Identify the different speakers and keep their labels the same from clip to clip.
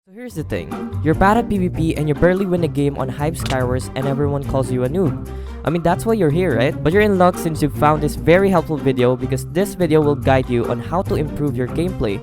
Speaker 1: So here's the thing, you're bad at PvP and you barely win a game on Hive Skywars and everyone calls you a noob. I mean, that's why you're here, right? But you're in luck since you've found this very helpful video because this video will guide you on how to improve your gameplay.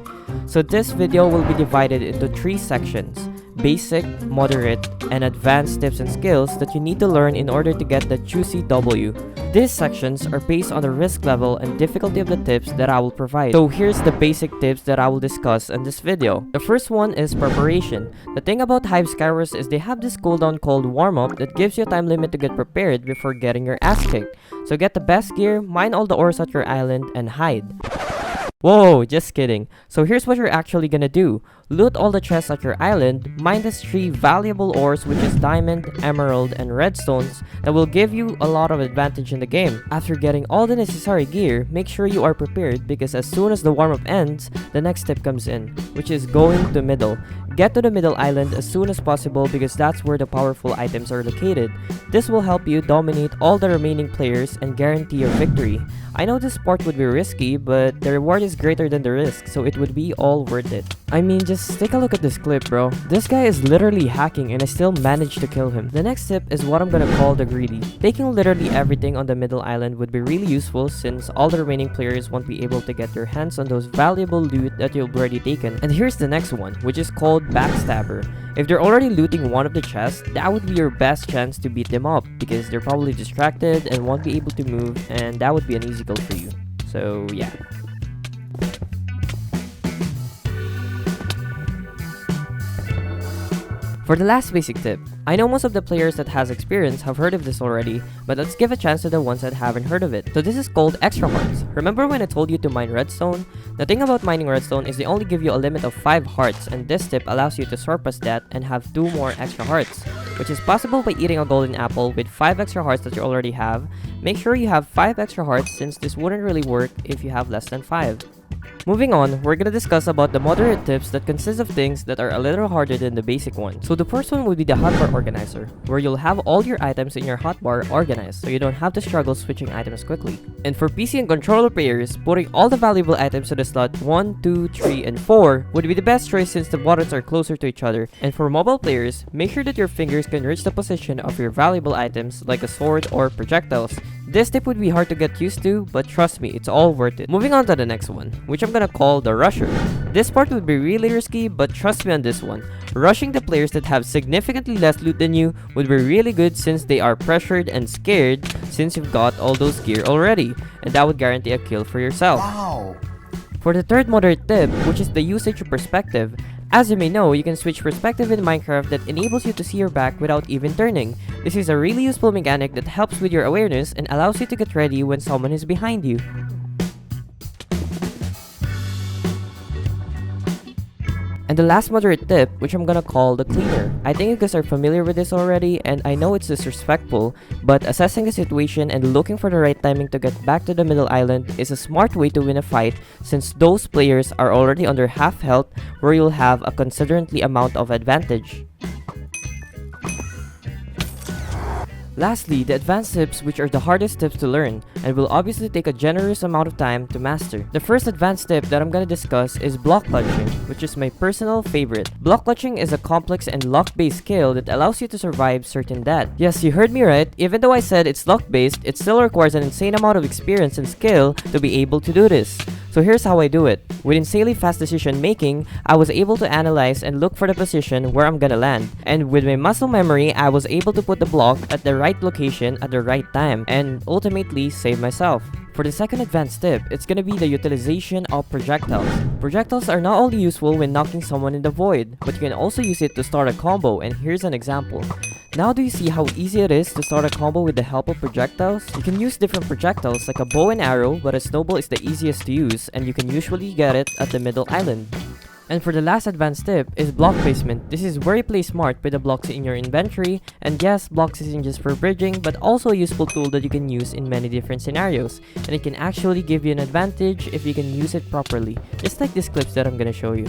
Speaker 1: So this video will be divided into 3 sections: basic, moderate, and advanced tips and skills that you need to learn in order to get the juicy W. These sections are based on the risk level and difficulty of the tips that I will provide. So here's the basic tips that I will discuss in this video. The first one is preparation. The thing about Hive Skywars is they have this cooldown called warm-up that gives you a time limit to get prepared before getting your ass kicked. So get the best gear, mine all the ores at your island, and hide. Whoa, just kidding. So here's what you're actually gonna do. Loot all the chests at your island, mine these 3 valuable ores, which is diamond, emerald, and redstones, that will give you a lot of advantage in the game. After getting all the necessary gear, make sure you are prepared because as soon as the warm-up ends, the next step comes in, which is going to middle. Get to the middle island as soon as possible because that's where the powerful items are located. This will help you dominate all the remaining players and guarantee your victory. I know this part would be risky, but the reward is greater than the risk, so it would be all worth it. I mean, just take a look at this clip, bro. This guy is literally hacking and I still managed to kill him. The next tip is what I'm gonna call the greedy. Taking literally everything on the middle island would be really useful since all the remaining players won't be able to get their hands on those valuable loot that you've already taken. And here's the next one, which is called backstabber. If they're already looting one of the chests, that would be your best chance to beat them up because they're probably distracted and won't be able to move, and that would be an easy kill for you. So yeah. For the last basic tip, I know most of the players that has experience have heard of this already, but let's give a chance to the ones that haven't heard of it. So this is called extra hearts. Remember when I told you to mine redstone? The thing about mining redstone is they only give you a limit of 5 hearts, and this tip allows you to surpass that and have 2 more extra hearts, which is possible by eating a golden apple with 5 extra hearts that you already have. Make sure you have 5 extra hearts since this wouldn't really work if you have less than 5. Moving on, we're gonna discuss about the moderate tips that consist of things that are a little harder than the basic ones. So the first one would be the hotbar organizer, where you'll have all your items in your hotbar organized so you don't have to struggle switching items quickly. And for PC and controller players, putting all the valuable items to the slot 1, 2, 3, and 4 would be the best choice since the buttons are closer to each other. And for mobile players, make sure that your fingers can reach the position of your valuable items like a sword or projectiles. This tip would be hard to get used to, but trust me, it's all worth it. Moving on to the next one, which I'm gonna call the rusher. This part would be really risky, but trust me on this one. Rushing the players that have significantly less loot than you would be really good since they are pressured and scared since you've got all those gear already, and that would guarantee a kill for yourself.
Speaker 2: Wow.
Speaker 1: For the third moderate tip, which is the usage of perspective, as you may know, you can switch perspective in Minecraft that enables you to see your back without even turning. This is a really useful mechanic that helps with your awareness and allows you to get ready when someone is behind you. And the last moderate tip, which I'm gonna call the cleaner. I think you guys are familiar with this already, and I know it's disrespectful, but assessing the situation and looking for the right timing to get back to the middle island is a smart way to win a fight since those players are already under half health where you'll have a considerably amount of advantage. Lastly, the advanced tips, which are the hardest tips to learn and will obviously take a generous amount of time to master. The first advanced tip that I'm gonna discuss is block clutching, which is my personal favorite. Block clutching is a complex and luck-based skill that allows you to survive certain death. Yes, you heard me right. Even though I said it's luck-based, it still requires an insane amount of experience and skill to be able to do this. So here's how I do it. With insanely fast decision making, I was able to analyze and look for the position where I'm gonna land. And with my muscle memory, I was able to put the block at the right location at the right time and ultimately save myself. For the second advanced tip, it's gonna be the utilization of projectiles. Projectiles are not only useful when knocking someone in the void, but you can also use it to start a combo, and here's an example. Now do you see how easy it is to start a combo with the help of projectiles? You can use different projectiles like a bow and arrow, but a snowball is the easiest to use and you can usually get it at the middle island. And for the last advanced tip is block placement. This is where you play smart with the blocks in your inventory, and yes, blocks isn't just for bridging but also a useful tool that you can use in many different scenarios, and it can actually give you an advantage if you can use it properly, just like these clips that I'm gonna show you.